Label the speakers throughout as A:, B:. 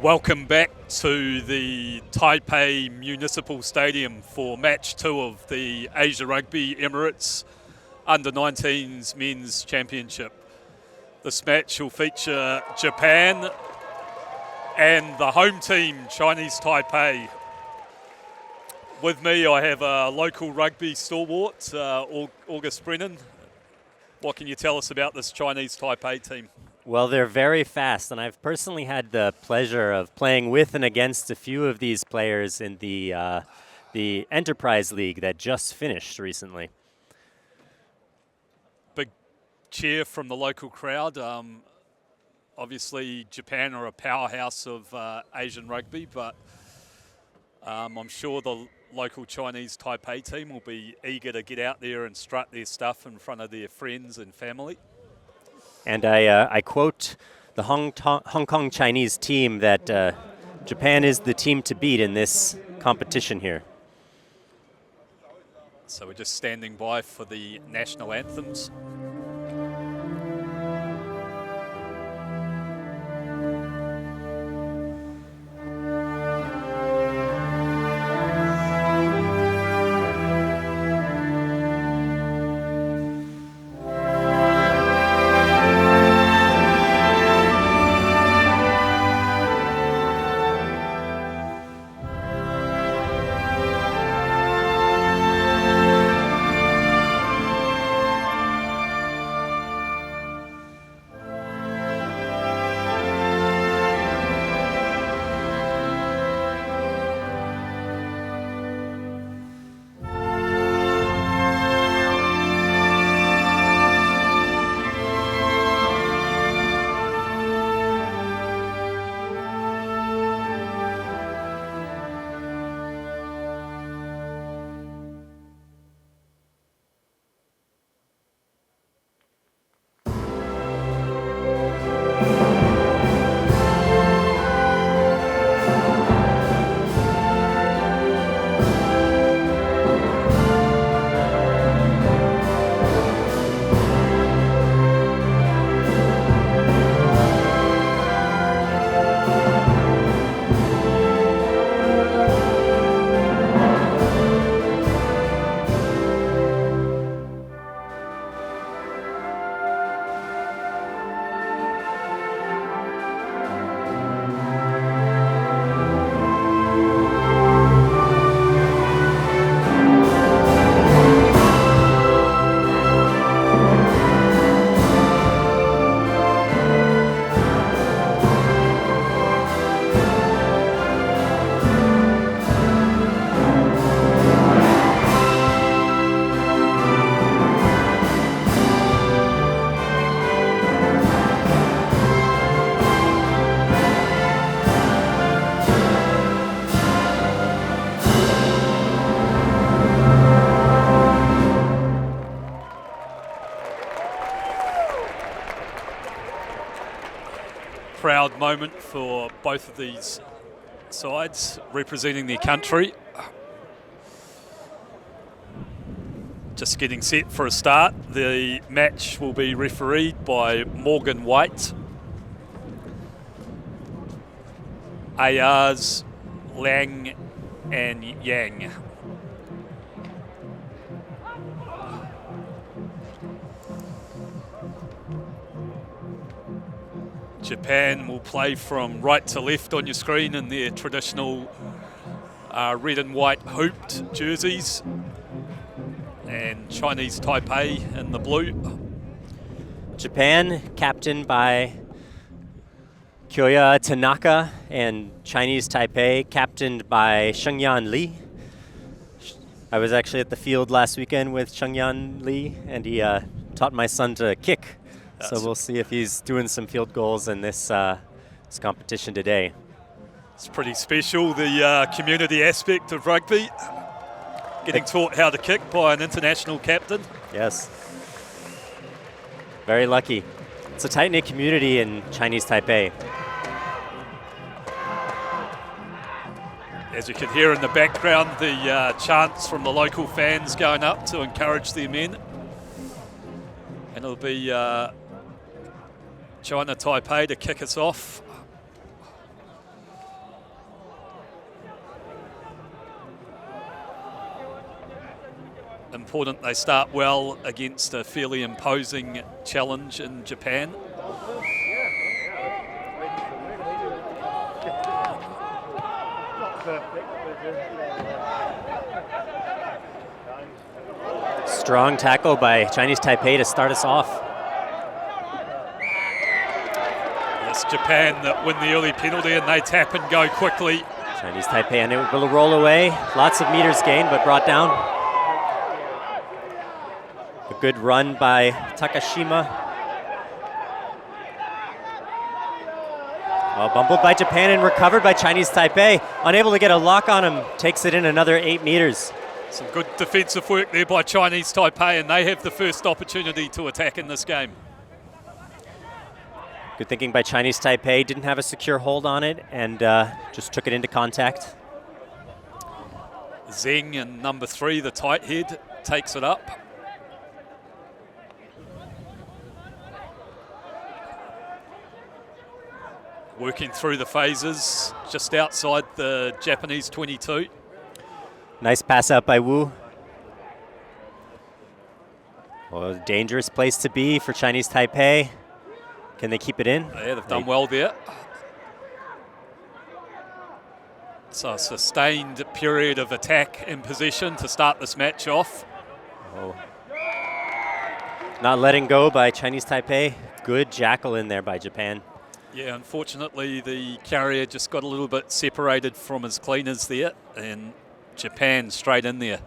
A: Welcome back to the Taipei Municipal Stadium for match 2 of the Asia Rugby Emirates Under-19s Men's Championship. This match will feature Japan and the home team, Chinese Taipei. With me, I have a local rugby stalwart, August Brennan. What can you tell us about this Chinese Taipei team?
B: Well, they're very fast, and I've personally had the pleasure of playing with and against a few of these players in the Enterprise League that just finished recently.
A: Big cheer from the local crowd. Obviously, Japan are a powerhouse of Asian rugby, but I'm sure the local Chinese Taipei team will be eager to get out there and strut their stuff in front of their friends and family.
B: And I quote the Hong Kong Chinese team that Japan is the team to beat in this competition here.
A: So we're just standing by for the national anthems. Proud moment for both of these sides representing their country. Just getting set for a start. The match will be refereed by Morgan White. Ayaz, Lang and Yang. Japan will play from right to left on your screen in their traditional red and white hooped jerseys, and Chinese Taipei in the blue.
B: Japan, captained by Kyoya Tanaka, and Chinese Taipei, captained by Shengyan Li. I was actually at the field last weekend with Shengyan Li, and he taught my son to kick. So we'll see if he's doing some field goals in this competition today.
A: It's pretty special, the community aspect of rugby. Getting taught how to kick by an international captain.
B: Yes. Very lucky. It's a tight-knit community in Chinese Taipei.
A: As you can hear in the background, the chants from the local fans going up to encourage their men. And it'll be China Taipei to kick us off. important they start well against a fairly imposing challenge in Japan.
B: Strong tackle by Chinese Taipei to start us off.
A: It's Japan that win the early penalty and they tap and go quickly.
B: Chinese Taipei unable to roll away. Lots of meters gained, but brought down. A good run by Takashima. Oh, bumbled by Japan and recovered by Chinese Taipei. Unable to get a lock on him. Takes it in another 8 meters.
A: Some good defensive work there by Chinese Taipei, and they have the first opportunity to attack in this game.
B: Good thinking by Chinese Taipei. Didn't have a secure hold on it and just took it into contact.
A: Zheng and number 3, the tight head, takes it up. Working through the phases, just outside the Japanese 22.
B: Nice pass out by Wu. Well, a dangerous place to be for Chinese Taipei. Can they keep it in?
A: Yeah, they've done well there. So a sustained period of attack in possession to start this match off.
B: Oh. Not letting go by Chinese Taipei. Good jackal in there by Japan.
A: Yeah, unfortunately the carrier just got a little bit separated from his cleaners there, and Japan straight in there.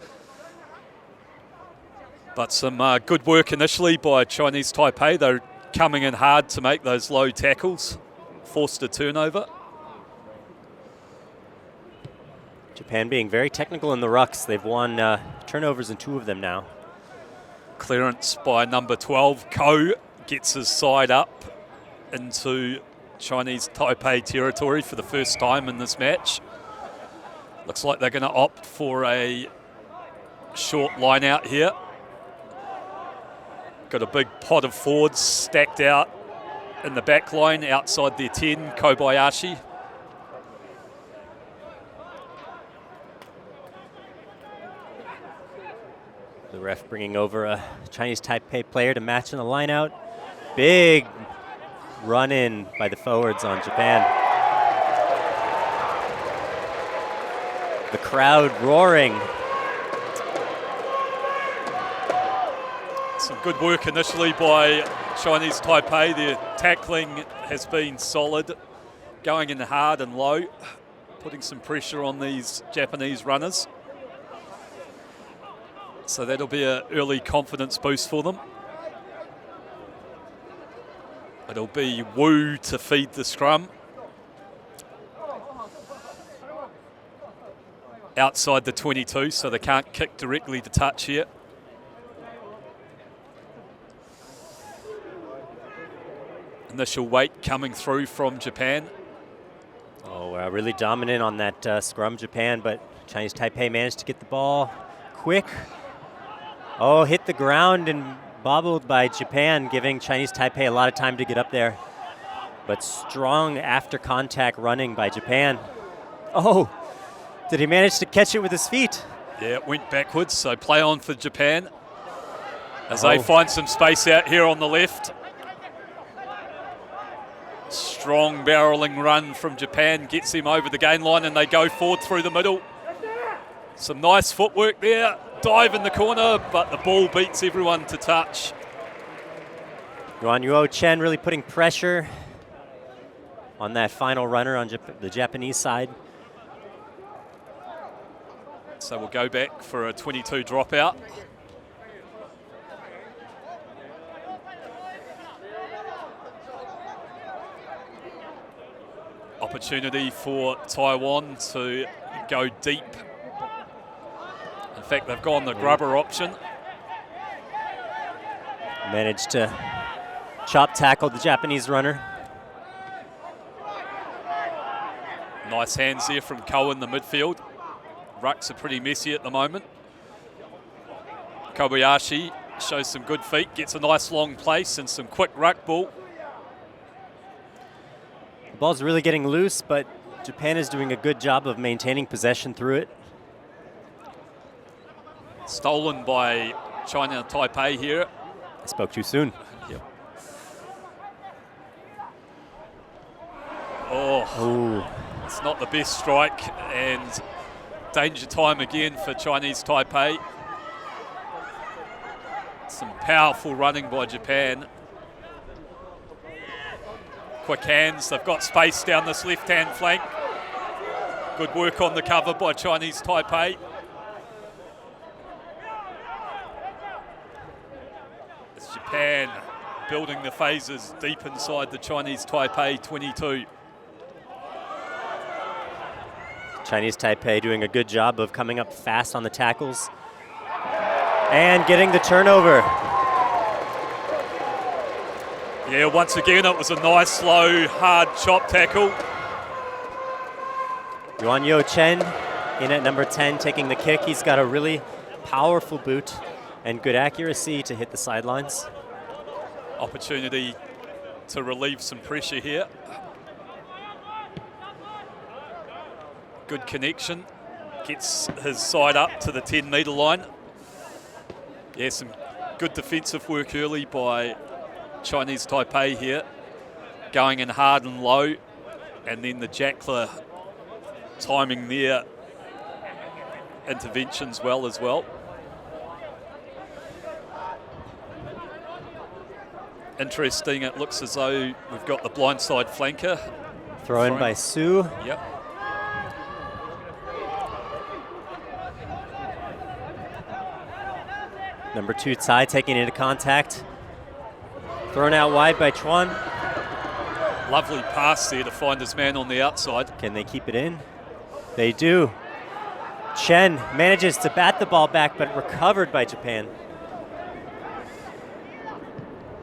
A: But some good work initially by Chinese Taipei. They're coming in hard to make those low tackles, forced a turnover.
B: Japan being very technical in the rucks. They've won turnovers in 2 of them now.
A: Clearance by number 12. Ko gets his side up into Chinese Taipei territory for the first time in this match. Looks like they're going to opt for a short line out here. Got a big pot of forwards stacked out in the back line outside their 10, Kobayashi.
B: The ref bringing over a Chinese Taipei player to match in the line out. Big run in by the forwards on Japan. The crowd roaring.
A: Some good work initially by Chinese Taipei. Their tackling has been solid, going in hard and low, putting some pressure on these Japanese runners. So that'll be an early confidence boost for them. It'll be Wu to feed the scrum. Outside the 22, so they can't kick directly to touch here. Initial weight coming through from Japan.
B: Oh, really dominant on that scrum, Japan, but Chinese Taipei managed to get the ball quick. Oh, hit the ground and bobbled by Japan, giving Chinese Taipei a lot of time to get up there. But strong after contact running by Japan. Oh, did he manage to catch it with his feet?
A: Yeah, it went backwards, so play on for Japan as they find some space out here on the left. Strong barreling run from Japan gets him over the gain line and they go forward through the middle. Some nice footwork there. Dive in the corner, but the ball beats everyone to touch.
B: Yuan Yuo Chen really putting pressure on that final runner on the Japanese side.
A: So we'll go back for a 22 dropout. Opportunity for Taiwan to go deep. In fact, they've gone the grubber option.
B: Managed to chop tackle the Japanese runner.
A: Nice hands there from Ko in the midfield. Rucks are pretty messy at the moment. Kobayashi shows some good feet, gets a nice long place and some quick ruck ball.
B: The ball's really getting loose, but Japan is doing a good job of maintaining possession through it.
A: Stolen by China Taipei here.
B: I spoke too soon.
A: Yep. Oh, it's not the best strike, and danger time again for Chinese Taipei. Some powerful running by Japan. Quick hands, they've got space down this left-hand flank. Good work on the cover by Chinese Taipei. It's Japan building the phases deep inside the Chinese Taipei 22.
B: Chinese Taipei doing a good job of coming up fast on the tackles and getting the turnover.
A: Yeah, once again, it was a nice, slow, hard chop tackle.
B: Yuan Yo Chen in at number 10 taking the kick. He's got a really powerful boot and good accuracy to hit the sidelines.
A: Opportunity to relieve some pressure here. Good connection. Gets his side up to the 10-metre line. Yeah, some good defensive work early by Chinese Taipei here. Going in hard and low. And then the Jackler timing their interventions well as well. Interesting, it looks as though we've got the blindside flanker.
B: Throw in by Su.
A: Yep.
B: Number 2, Tsai taking into contact. Thrown out wide by Chuan.
A: Lovely pass there to find his man on the outside.
B: Can they keep it in? They do. Chen manages to bat the ball back, but recovered by Japan.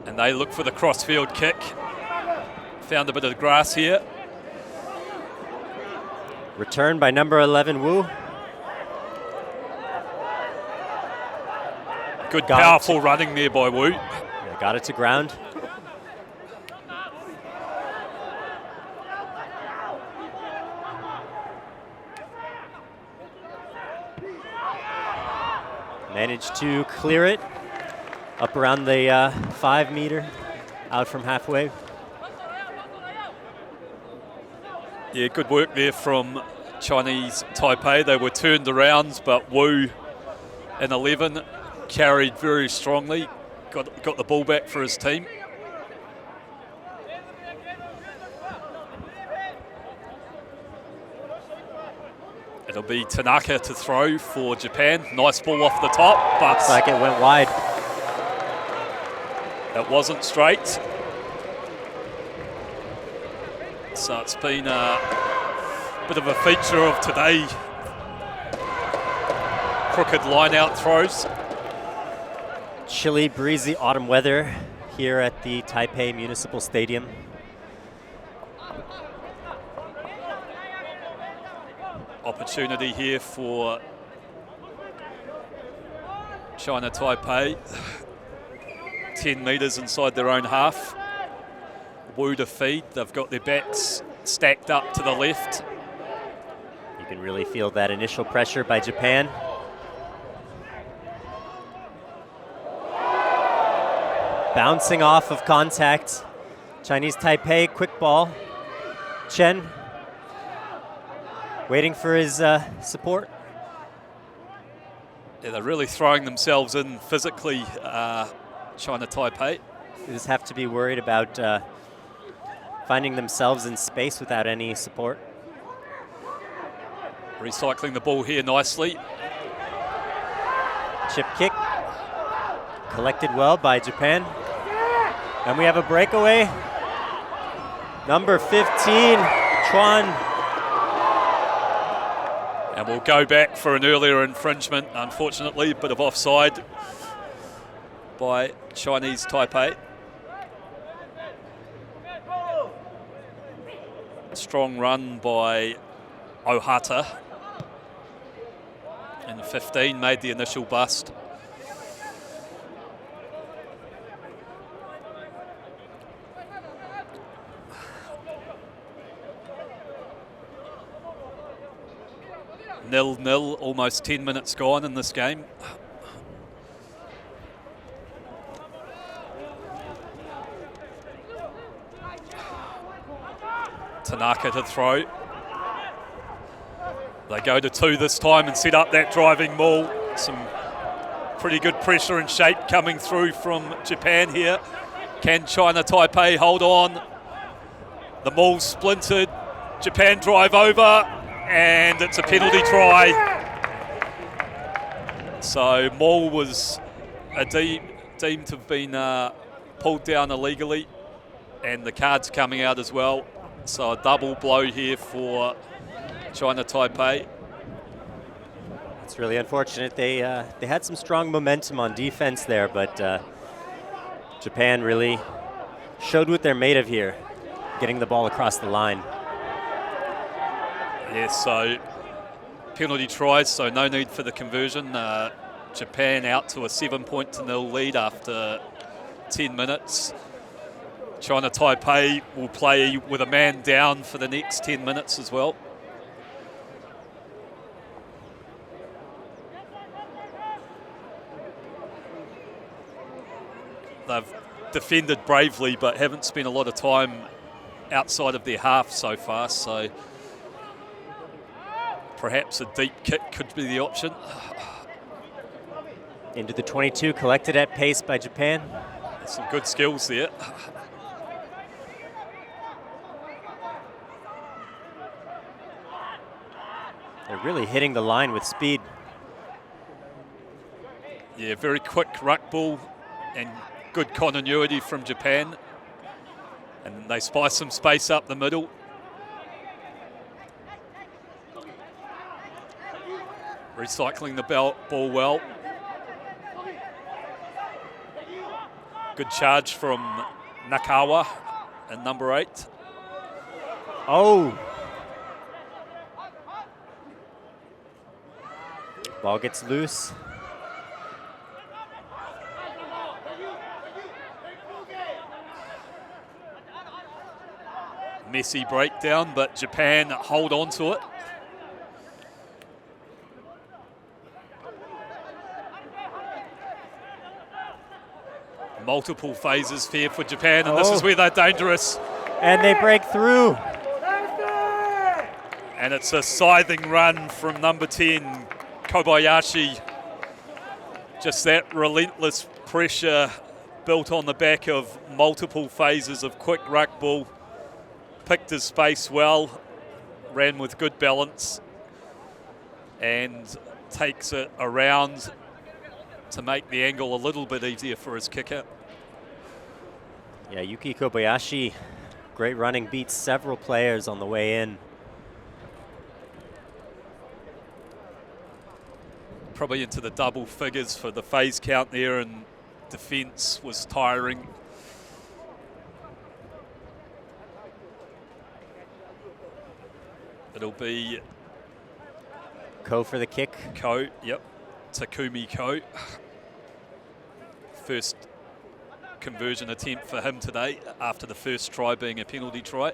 A: And they look for the crossfield kick. Found a bit of grass here.
B: Return by number 11, Wu.
A: Good, powerful running there by Wu.
B: Yeah, got it to ground. Managed to clear it up around the 5 meter, out from halfway.
A: Yeah, good work there from Chinese Taipei. They were turned around, but Wu in 11 carried very strongly, got the ball back for his team. It'll be Tanaka to throw for Japan. Nice ball off the top, but
B: looks like it went wide.
A: It wasn't straight. So it's been a bit of a feature of today. Crooked line-out throws.
B: Chilly, breezy autumn weather here at the Taipei Municipal Stadium.
A: Opportunity here for China Taipei. 10 metres inside their own half. Wu to feed. They've got their backs stacked up to the left.
B: You can really feel that initial pressure by Japan. Bouncing off of contact. Chinese Taipei, quick ball. Chen waiting for his support.
A: Yeah, they're really throwing themselves in physically, China Taipei.
B: They just have to be worried about finding themselves in space without any support.
A: Recycling the ball here nicely.
B: Chip kick. Collected well by Japan. And we have a breakaway. Number 15, Chuan.
A: And we'll go back for an earlier infringement, unfortunately, a bit of offside by Chinese Taipei. Strong run by Ohata. And 15 made the initial bust. Nil-nil, almost 10 minutes gone in this game. Tanaka to throw. They go to 2 this time and set up that driving maul. Some pretty good pressure and shape coming through from Japan here. Can China Taipei hold on? The maul's splintered. Japan drive over, and it's a penalty try. So maul was deemed to have been pulled down illegally, and the card's coming out as well. So a double blow here for China Taipei.
B: It's really unfortunate. They had some strong momentum on defense there, but Japan really showed what they're made of here, getting the ball across the line.
A: Yeah, so penalty tries, so no need for the conversion. Japan out to a 7-0 lead after 10 minutes. China Taipei will play with a man down for the next 10 minutes as well. They've defended bravely but haven't spent a lot of time outside of their half so far, so perhaps a deep kick could be the option.
B: Into the 22, collected at pace by Japan.
A: Some good skills there.
B: They're really hitting the line with speed.
A: Yeah, very quick ruck ball and good continuity from Japan. And they spice some space up the middle. Recycling the ball well. Good charge from Nakawa at number 8.
B: Oh! Ball gets loose.
A: Messy breakdown, but Japan hold on to it. Multiple phases here for Japan, and this is where they're dangerous.
B: And they break through.
A: And it's a scything run from number 10, Kobayashi. Just that relentless pressure built on the back of multiple phases of quick ruck ball. Picked his space well, ran with good balance, and takes it around to make the angle a little bit easier for his kicker.
B: Yeah, Yuki Kobayashi, great running, beats several players on the way in.
A: Probably into the double figures for the phase count there, and defense was tiring. It'll be
B: Ko for the kick.
A: Ko, yep. Takumi Ko. First conversion attempt for him today after the first try being a penalty try.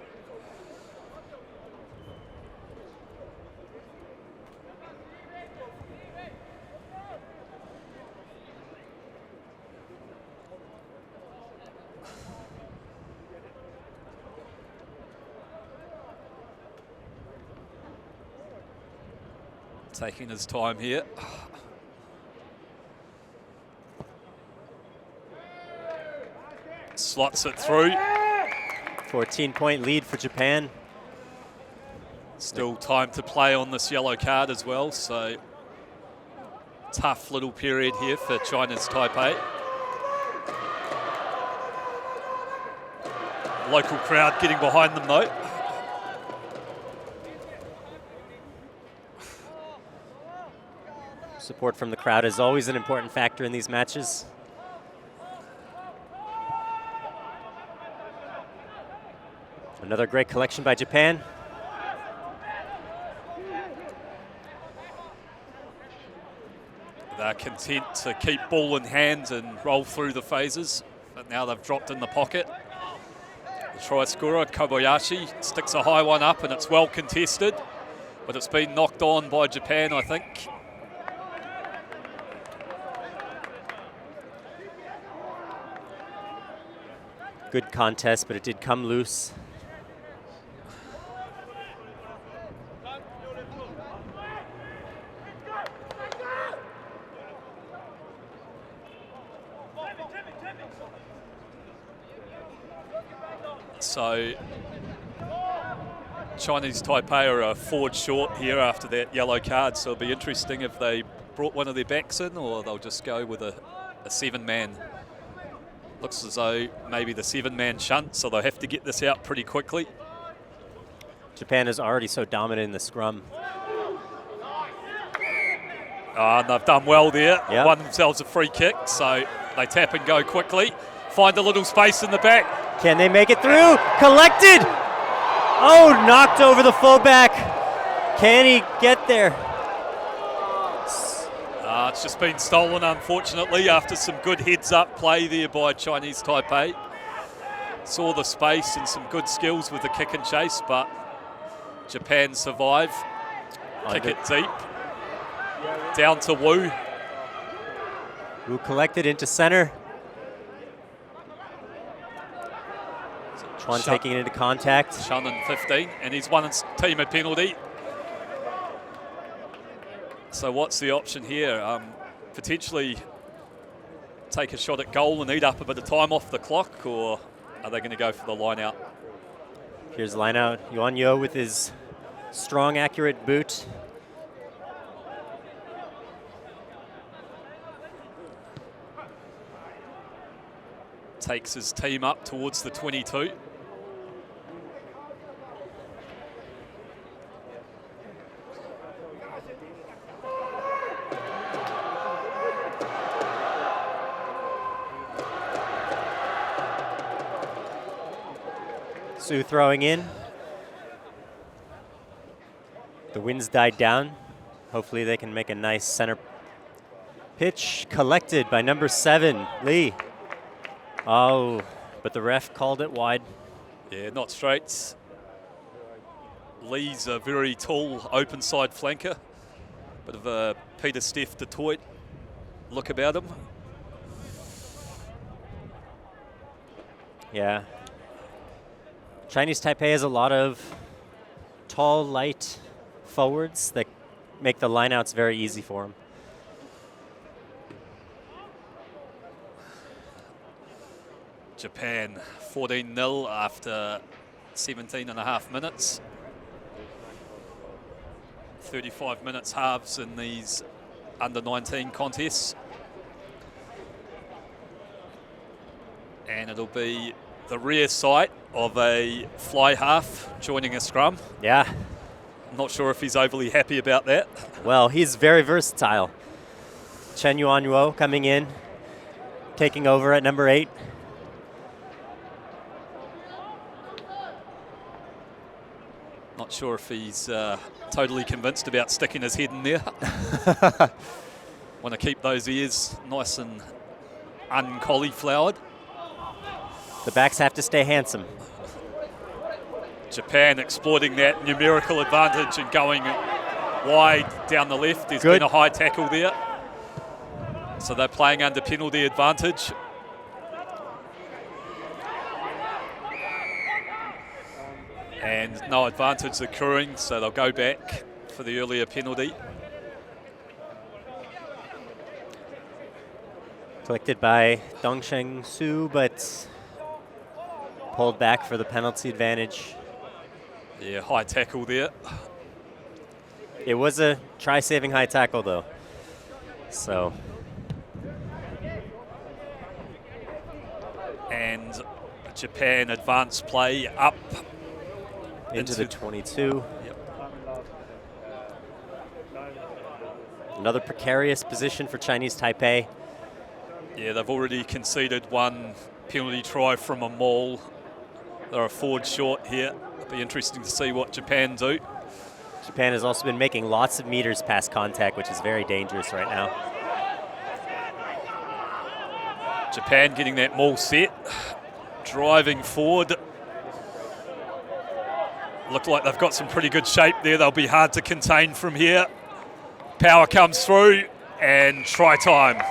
A: Taking his time here. Slots it through.
B: 14-point lead for Japan.
A: Still time to play on this yellow card as well, so tough little period here for China's Taipei. Local crowd getting behind them though.
B: Support from the crowd is always an important factor in these matches. Another great collection by Japan.
A: They're content to keep ball in hand and roll through the phases, but now they've dropped in the pocket. The try scorer, Kobayashi, sticks a high one up and it's well contested, but it's been knocked on by Japan, I think.
B: Good contest, but it did come loose.
A: So Chinese Taipei are a forward short here after that yellow card, so it'll be interesting if they brought one of their backs in or they'll just go with a 7-man. Looks as though maybe the 7-man shunt, so they'll have to get this out pretty quickly.
B: Japan is already so dominant in the scrum.
A: And they've done well there.
B: Yep.
A: Won themselves a free kick, so they tap and go quickly. Find a little space in the back.
B: Can they make it through? Collected! Oh, knocked over the fullback. Can he get there?
A: It's just been stolen, unfortunately, after some good heads-up play there by Chinese Taipei. Saw the space and some good skills with the kick and chase, but Japan survive. Kick it deep. Down to Wu.
B: Wu collected into center. Chuan taking it into contact.
A: Shun in 15, and he's won his team a penalty. So what's the option here? Potentially take a shot at goal and eat up a bit of time off the clock, or are they going to go for the line out?
B: Here's line out. Yuan Yo with his strong, accurate boot.
A: Takes his team up towards the 22.
B: Su throwing in. The wind's died down. Hopefully they can make a nice center pitch. Collected by number 7, Lee. Oh, but the ref called it wide.
A: Yeah, not straight. Lee's a very tall open side flanker. Bit of a Peter Steph Detroit look about him.
B: Yeah. Chinese Taipei has a lot of tall, light forwards that make the lineouts very easy for them.
A: Japan 14-0 after 17.5 minutes. 35 minutes halves in these under-19 contests. And it'll be the rare sight of a fly half joining a scrum.
B: Yeah.
A: I'm not sure if he's overly happy about that.
B: Well, he's very versatile. Chen Yuanhuo coming in, taking over at number 8.
A: Not sure if he's totally convinced about sticking his head in there. Want to keep those ears nice and uncauliflowered.
B: The backs have to stay handsome.
A: Japan exploiting that numerical advantage and going wide down the left. There's been a high tackle there. So they're playing under penalty advantage. And no advantage occurring, so they'll go back for the earlier penalty.
B: Collected by Dongsheng Su, but pulled back for the penalty advantage.
A: Yeah, high tackle there.
B: It was a try-saving high tackle, though. So.
A: And Japan advance play up
B: into the 22.
A: Yep.
B: Another precarious position for Chinese Taipei.
A: Yeah, they've already conceded one penalty try from a maul. They're a forward short here. It'll be interesting to see what Japan do.
B: Japan has also been making lots of meters past contact, which is very dangerous right now.
A: Japan getting that maul set, driving forward. Look like they've got some pretty good shape there. They'll be hard to contain from here. Power comes through and try time.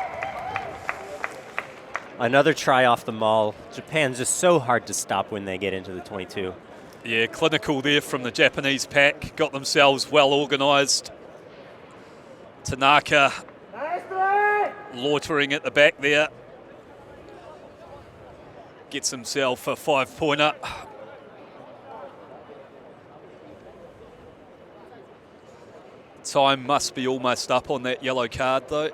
B: Another try off the maul. Japan's just so hard to stop when they get into the 22.
A: Yeah, clinical there from the Japanese pack. Got themselves well organised. Tanaka loitering at the back there. Gets himself a 5-pointer. Time must be almost up on that yellow card, though.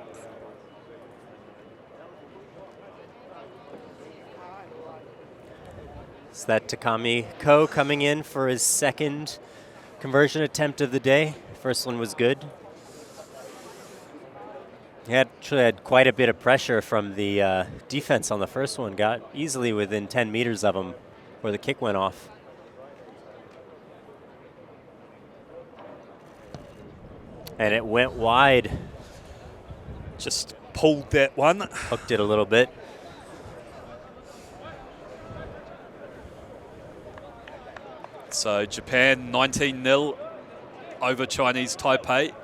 B: So that Takami Ko coming in for his second conversion attempt of the day. First one was good. He actually had quite a bit of pressure from the defense on the first one. Got easily within 10 meters of him where the kick went off. And it went wide.
A: Just pulled that one.
B: Hooked it a little bit.
A: So Japan 19-0 over Chinese Taipei.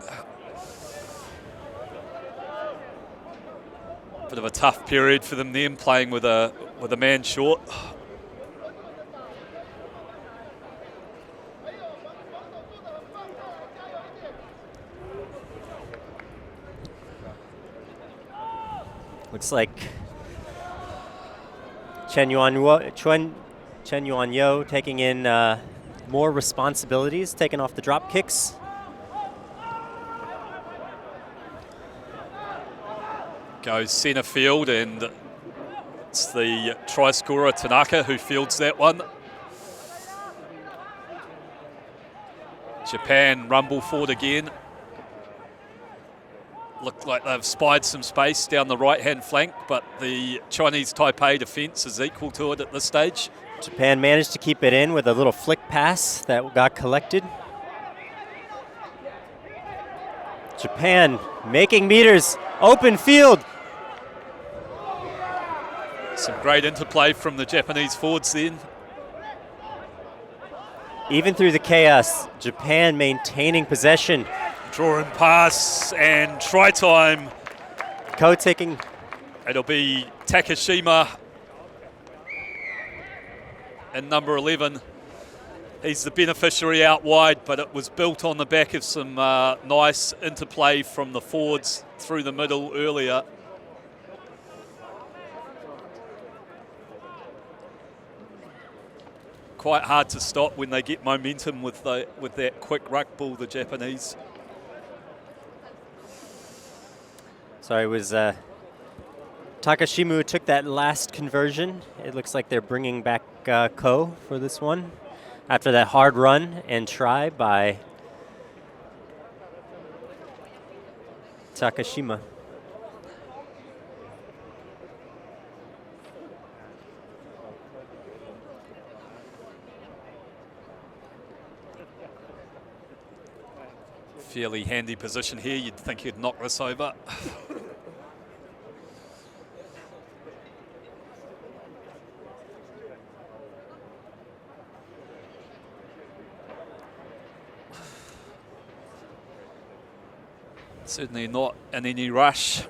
A: Bit of a tough period for them then, playing with a man short.
B: Looks like Chen Yuan-Yo taking in more responsibilities, taking off the drop kicks.
A: Goes centre field, and it's the try scorer Tanaka who fields that one. Japan rumble forward again. Looked like they've spied some space down the right-hand flank, but the Chinese Taipei defence is equal to it at this stage.
B: Japan managed to keep it in with a little flick pass that got collected. Japan making meters, open field.
A: Some great interplay from the Japanese forwards then.
B: Even through the chaos, Japan maintaining possession.
A: Draw and pass and try time.
B: Ko taking.
A: It'll be Takashima and number 11. He's the beneficiary out wide, but it was built on the back of some nice interplay from the forwards through the middle earlier. Quite hard to stop when they get momentum with that quick ruck ball, the Japanese.
B: Sorry, it was Takashima who took that last conversion. It looks like they're bringing back Ko for this one after that hard run and try by Takashima.
A: Fairly handy position here. You'd think he'd knock this over. Certainly not in any rush.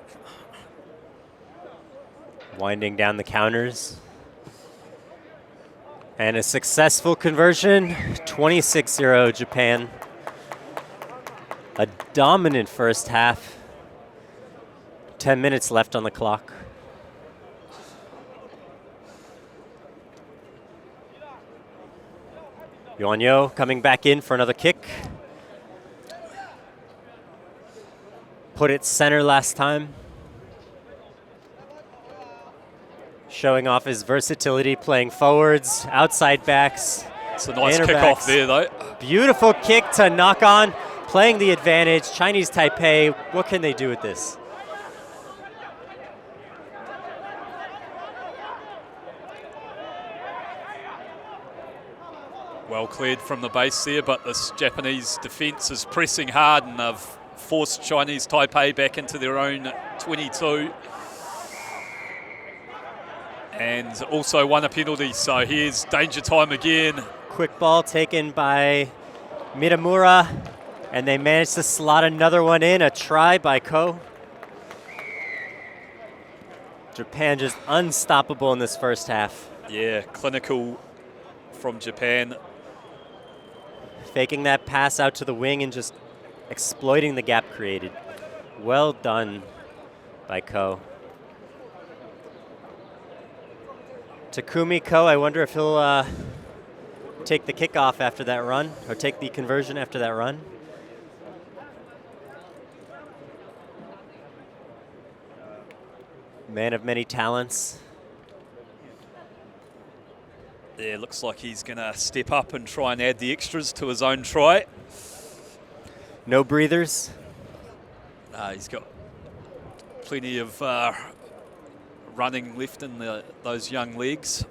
B: Winding down the counters. And a successful conversion, 26-0 Japan. A dominant first half. 10 minutes left on the clock. Yuan-Yo coming back in for another kick. Put it center last time. Showing off his versatility, playing forwards, outside backs.
A: It's a nice kickoff there, though.
B: Beautiful kick to knock on, playing the advantage. Chinese Taipei, what can they do with this?
A: Well cleared from the base there, but this Japanese defence is pressing hard and they've forced Chinese Taipei back into their own 22. And also won a penalty, so here's danger time again.
B: Quick ball taken by Mitamura, and they managed to slot another one in, a try by Ko. Japan just unstoppable in this first half.
A: Yeah, clinical from Japan.
B: Faking that pass out to the wing and just exploiting the gap created. Well done by Ko. Takumi Ko, I wonder if he'll take the kickoff after that run, or take the conversion after that run. Man of many talents.
A: Yeah, looks like he's going to step up and try and add the extras to his own try.
B: No breathers?
A: He's got plenty of running left in those young legs.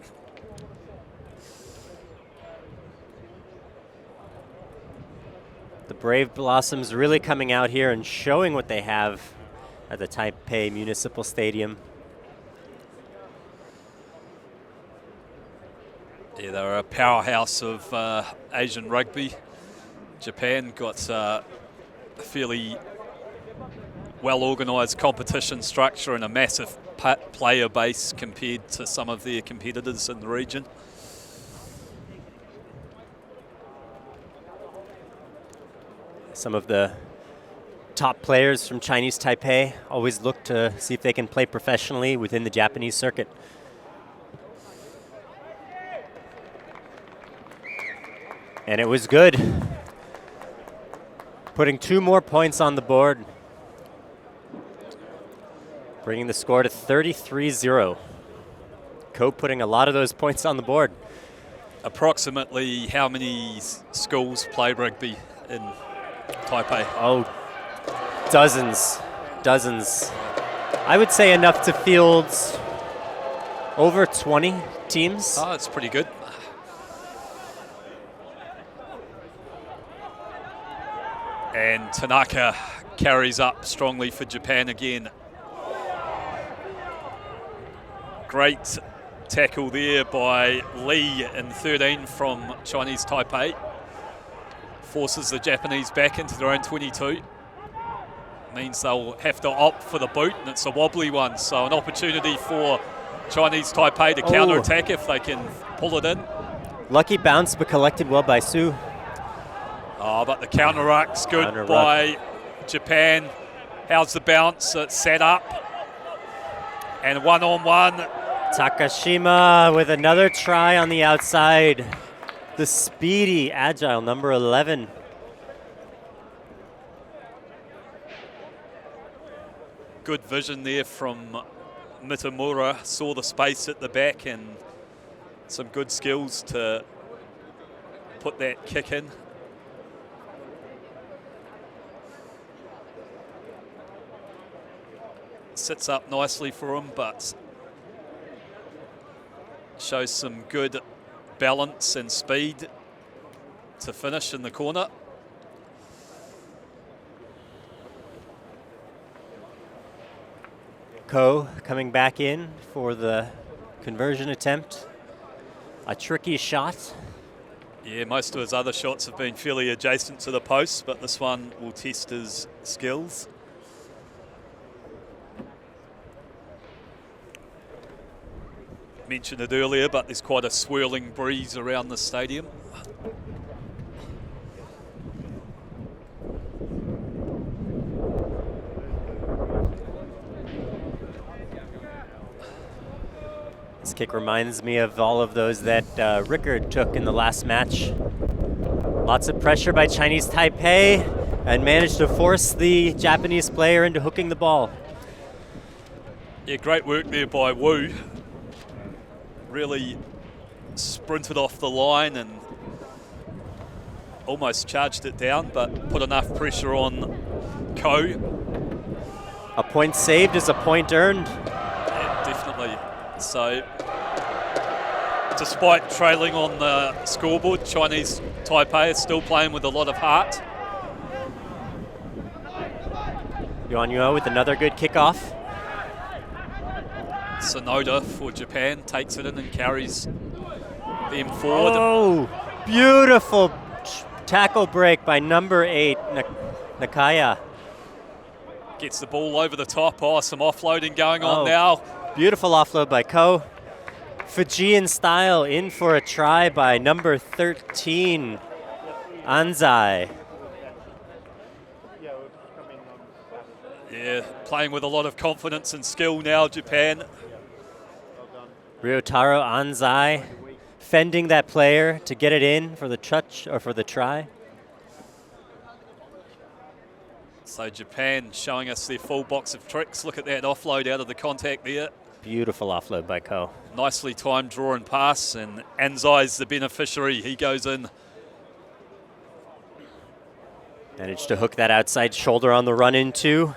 B: The Brave Blossoms really coming out here and showing what they have at the Taipei Municipal Stadium.
A: Yeah, they're a powerhouse of Asian rugby. Japan got a fairly well-organised competition structure and a massive player base compared to some of their competitors in the region.
B: Some of the top players from Chinese Taipei always look to see if they can play professionally within the Japanese circuit. And it was good. Putting 2 more points on the board. Bringing the score to 33-0. Ko putting a lot of those points on the board.
A: Approximately how many schools play rugby in Taipei?
B: Oh, dozens. I would say enough to field over 20 teams.
A: Oh, that's pretty good. And Tanaka carries up strongly for Japan again. Great tackle there by Lee in 13 from Chinese Taipei. Forces the Japanese back into their own 22. Means they'll have to opt for the boot, and it's a wobbly one. So an opportunity for Chinese Taipei to counter-attack if they can pull it in.
B: Lucky bounce, but collected well by Su.
A: Oh, but the counter-ruck's good by Japan. How's the bounce? It's set up. And one-on-one.
B: Takashima with another try on the outside. The speedy, agile number 11.
A: Good vision there from Mitamura. Saw the space at the back and some good skills to put that kick in. Sits up nicely for him, but shows some good balance and speed to finish in the corner.
B: Ko coming back in for the conversion attempt. A tricky shot.
A: Yeah, most of his other shots have been fairly adjacent to the post, but this one will test his skills. Mentioned it earlier, but there's quite a swirling breeze around the stadium.
B: This kick reminds me of all of those that Rickard took in the last match. Lots of pressure by Chinese Taipei and managed to force the Japanese player into hooking the ball.
A: Yeah, great work there by Wu. Really sprinted off the line and almost charged it down, but put enough pressure on Ko.
B: A point saved is a point earned.
A: Yeah, definitely. So, despite trailing on the scoreboard, Chinese Taipei is still playing with a lot of heart.
B: Yuan Yuo with another good kickoff.
A: Sonoda for Japan takes it in and carries them forward.
B: Oh, beautiful tackle break by number 8, Nakaya.
A: Gets the ball over the top. Oh, some offloading going on now.
B: Beautiful offload by Ko. Fijian style in for a try by number 13, Anzai.
A: Yeah, playing with a lot of confidence and skill now, Japan.
B: Ryotaro Anzai fending that player to get it in for the touch or for the try.
A: So Japan showing us their full box of tricks. Look at that offload out of the contact there.
B: Beautiful offload by Ko.
A: Nicely timed draw and pass, and Anzai's the beneficiary. He goes in.
B: Managed to hook that outside shoulder on the run in too.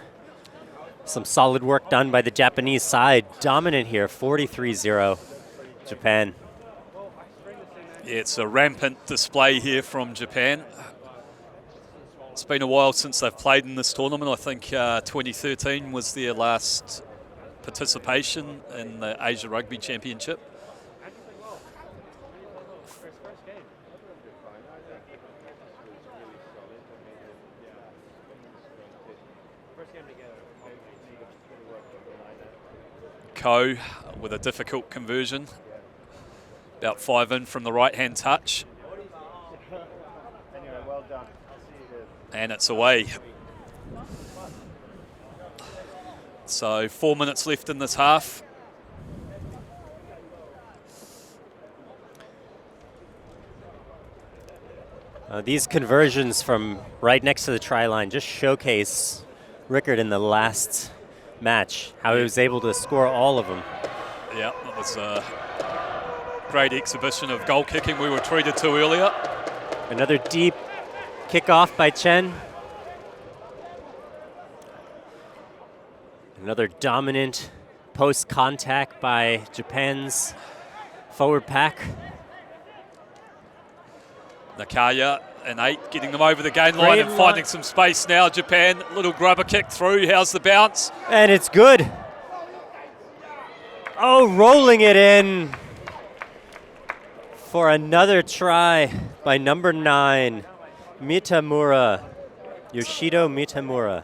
B: Some solid work done by the Japanese side. Dominant here, 43-0, Japan.
A: Yeah, it's a rampant display here from Japan. It's been a while since they've played in this tournament. I think 2013 was their last participation in the Asia Rugby Championship. Ko with a difficult conversion. About 5 in from the right-hand touch. And it's away. So 4 minutes left in this half.
B: These conversions from right next to the try line just showcase Rickard in the last match, how he was able to score all of them.
A: Yeah, that was a great exhibition of goal kicking we were treated to earlier.
B: Another deep kickoff by Chen. Another dominant post contact by Japan's forward pack.
A: Nakaya and 8 getting them over the gain line and finding some space now. Japan, little grubber kick through. How's the bounce?
B: And it's good. Oh, rolling it in for another try by number 9, Mitamura, Yoshido Mitamura.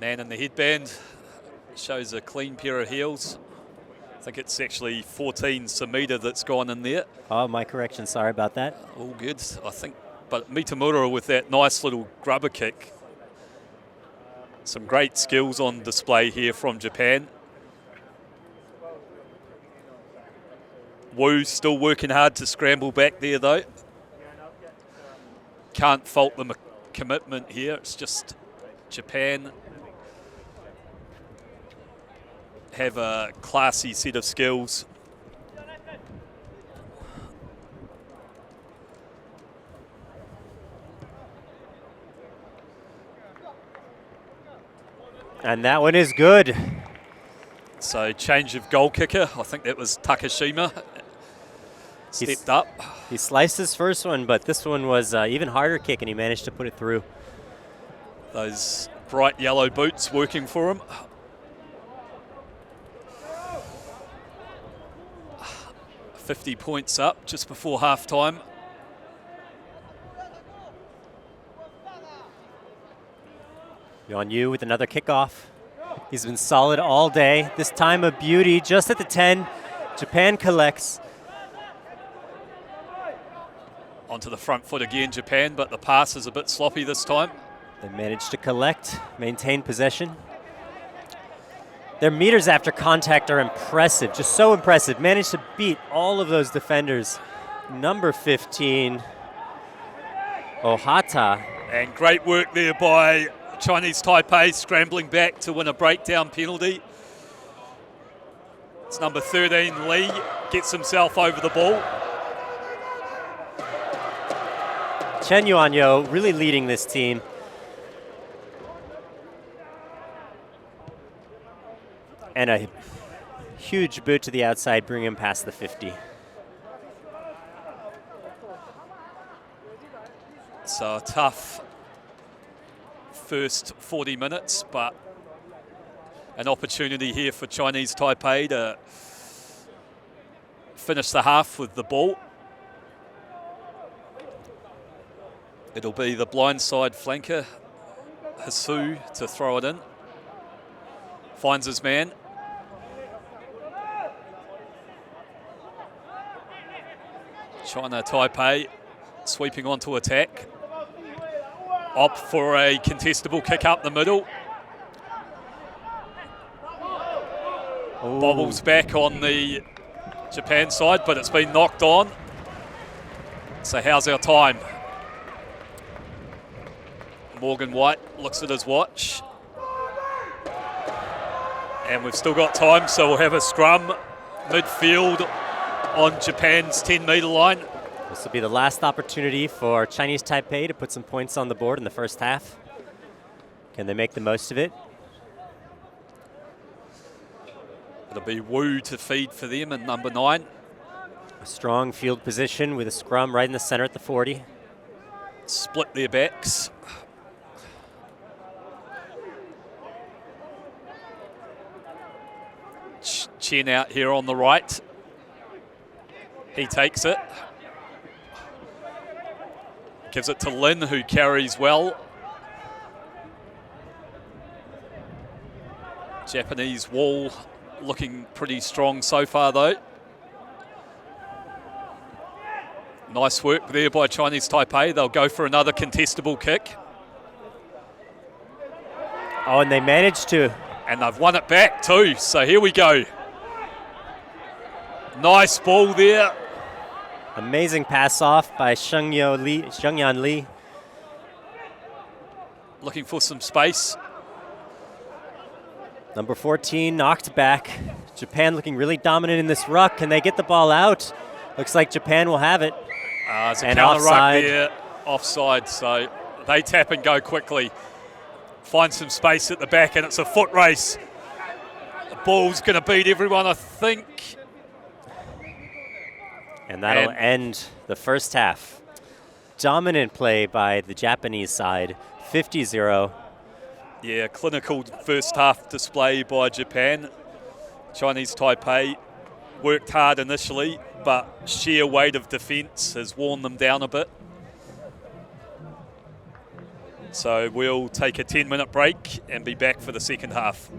A: Man in the headband shows a clean pair of heels. I think it's actually 14 Samita that's gone in there.
B: Oh, my correction. Sorry about that.
A: All good, I think. But Mitamura with that nice little grubber kick. Some great skills on display here from Japan. Wu still working hard to scramble back there though. Can't fault the commitment here. It's just Japan have a classy set of skills.
B: And that one is good.
A: So change of goal kicker. I think that was Takashima. Stepped up.
B: He sliced his first one, but this one was even harder kick, and he managed to put it through.
A: Those bright yellow boots working for him. 50 points up just before half-time.
B: Yuan Yu with another kickoff. He's been solid all day. This time a beauty just at the 10. Japan collects.
A: Onto the front foot again, Japan, but the pass is a bit sloppy this time.
B: They managed to collect, maintain possession. Their meters after contact are impressive, just so impressive. Managed to beat all of those defenders. Number 15, Ohata.
A: And great work there by Chinese Taipei, scrambling back to win a breakdown penalty. It's number 13, Lee, gets himself over the ball.
B: Chen Yuanyo really leading this team. And a huge boot to the outside, bring him past the 50.
A: So a tough first 40 minutes, but an opportunity here for Chinese Taipei to finish the half with the ball. It'll be the blindside flanker, Hasu, to throw it in. Finds his man. China Taipei sweeping onto attack. Opt for a contestable kick up the middle.
B: Ooh.
A: Bobbles back on the Japan side, but it's been knocked on. So how's our time? Morgan White looks at his watch. And we've still got time, so we'll have a scrum midfield on Japan's 10-metre line.
B: This will be the last opportunity for Chinese Taipei to put some points on the board in the first half. Can they make the most of it?
A: It'll be Wu to feed for them in number 9.
B: A strong field position with a scrum right in the center at the 40.
A: Split their backs. Chen out here on the right. He takes it. Gives it to Lin, who carries well. Japanese wall looking pretty strong so far, though. Nice work there by Chinese Taipei. They'll go for another contestable kick.
B: Oh, and they managed to.
A: And they've won it back too, so here we go. Nice ball there.
B: Amazing pass off by Shengyan Li.
A: Looking for some space.
B: Number 14 knocked back. Japan looking really dominant in this ruck. Can they get the ball out? Looks like Japan will have it.
A: There's a
B: and
A: counter
B: offside.
A: ruck there, offside, so they tap and go quickly. Find some space at the back, and it's a foot race. The ball's going to beat everyone, I think.
B: And that'll end the first half. Dominant play by the Japanese side, 50-0.
A: Yeah, clinical first half display by Japan. Chinese Taipei worked hard initially, but sheer weight of defence has worn them down a bit. So we'll take a 10-minute break and be back for the second half.